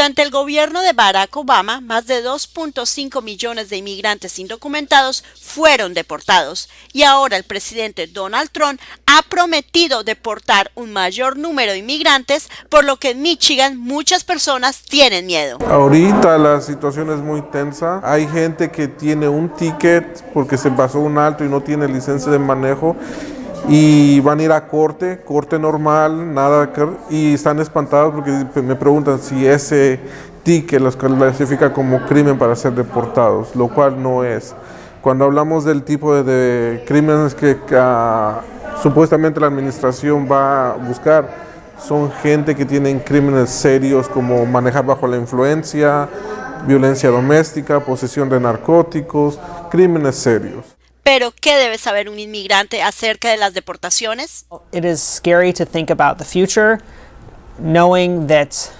Durante el gobierno de Barack Obama, más de 2.5 millones de inmigrantes indocumentados fueron deportados y ahora el presidente Donald Trump ha prometido deportar un mayor número de inmigrantes, por lo que en Michigan muchas personas tienen miedo. Ahorita la situación es muy tensa. Hay gente que tiene un ticket porque se pasó un alto y no tiene licencia de manejo y van a ir a corte normal, nada, y están espantados porque me preguntan si ese ticket los clasifica como crimen para ser deportados, lo cual no es. Cuando hablamos del tipo de crímenes que supuestamente la administración va a buscar, son gente que tienen crímenes serios como manejar bajo la influencia, violencia doméstica, posesión de narcóticos, crímenes serios. Pero, ¿qué debe saber un inmigrante acerca de las deportaciones? It is scary to think about the future, knowing that,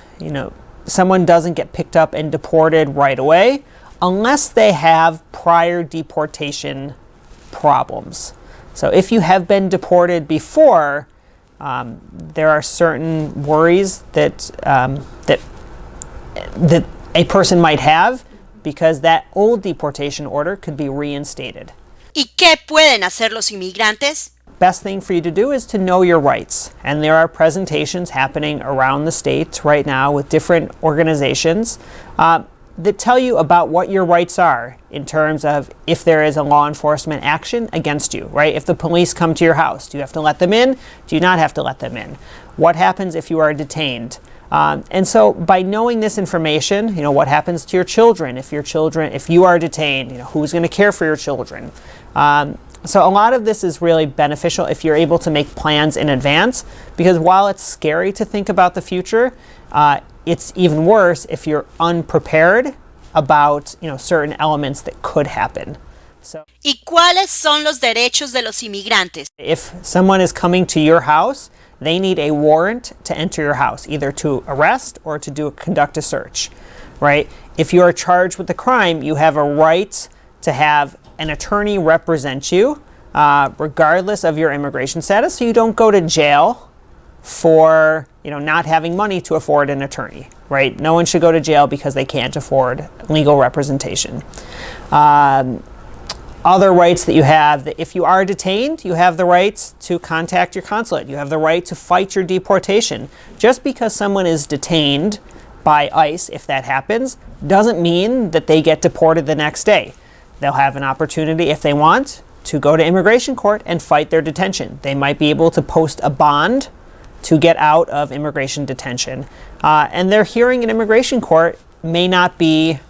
someone doesn't get picked up and deported right away unless they have prior deportation problems. So if you have been deported before, there are certain worries that a person might have because that old deportation order could be reinstated. ¿Y qué pueden hacer los inmigrantes? Best thing for you to do is to know your rights. And there are presentations happening around the state right now with different organizations that tell you about what your rights are in terms of if there is a law enforcement action against you, right? If the police come to your house, do you have to let them in? Do you not have to let them in? What happens if you are detained? And so by knowing this information, what happens to your children if you are detained, who's going to care for your children? So a lot of this is really beneficial if you're able to make plans in advance, because while it's scary to think about the future, it's even worse if you're unprepared about, certain elements that could happen. So, ¿Y cuáles son los derechos de los inmigrantes? If someone is coming to your house, they need a warrant to enter your house, either to arrest or to conduct a search, right? If you are charged with a crime, you have a right to have an attorney represent you, regardless of your immigration status, so you don't go to jail for not having money to afford an attorney, right? No one should go to jail because they can't afford legal representation. Other rights that you have, that if you are detained, you have the rights to contact your consulate. You have the right to fight your deportation. Just because someone is detained by ICE, if that happens, doesn't mean that they get deported the next day. They'll have an opportunity, if they want, to go to immigration court and fight their detention. They might be able to post a bond to get out of immigration detention. And their hearing in immigration court may not be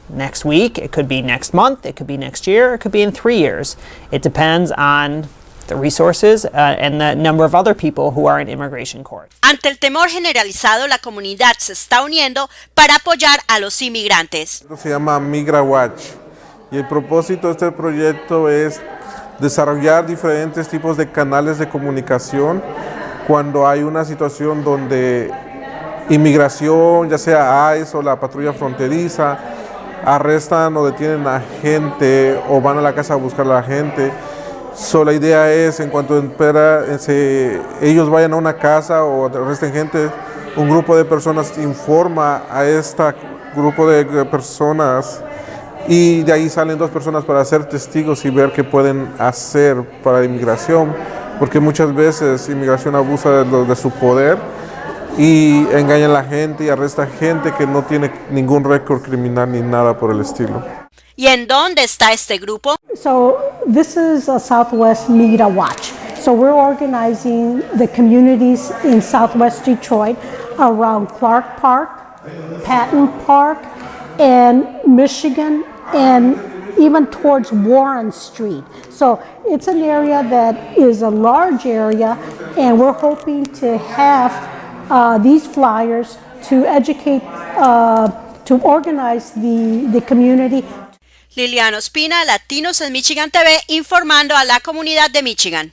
next week, it could be next month, it could be next year, it could be in 3 years. It depends on the resources and the number of other people who are in immigration court. Ante el temor generalizado, la comunidad se está uniendo para apoyar a los inmigrantes. Se llama Migra Watch y el propósito de este proyecto es desarrollar diferentes tipos de canales de comunicación cuando hay una situación donde inmigración, ya sea ICE o la patrulla fronteriza, arrestan o detienen a gente o van a la casa a buscar a la gente. La idea es, en cuanto ellos vayan a una casa o arresten gente, un grupo de personas informa a este grupo de personas y de ahí salen 2 personas para ser testigos y ver qué pueden hacer para la inmigración, porque muchas veces inmigración abusa de su poder y engaña a la gente y arresta gente que no tiene ningún récord criminal ni nada por el estilo. ¿Y en dónde está este grupo? So this is a Southwest Migra Watch. So we're organizing the communities in Southwest Detroit around Clark Park, Patton Park, and Michigan, and even towards Warren Street. So it's an area that is a large area, and we're hoping to have these flyers to educate, to organize the community. Liliana Ospina, Latinos en Michigan TV, informando a la comunidad de Michigan.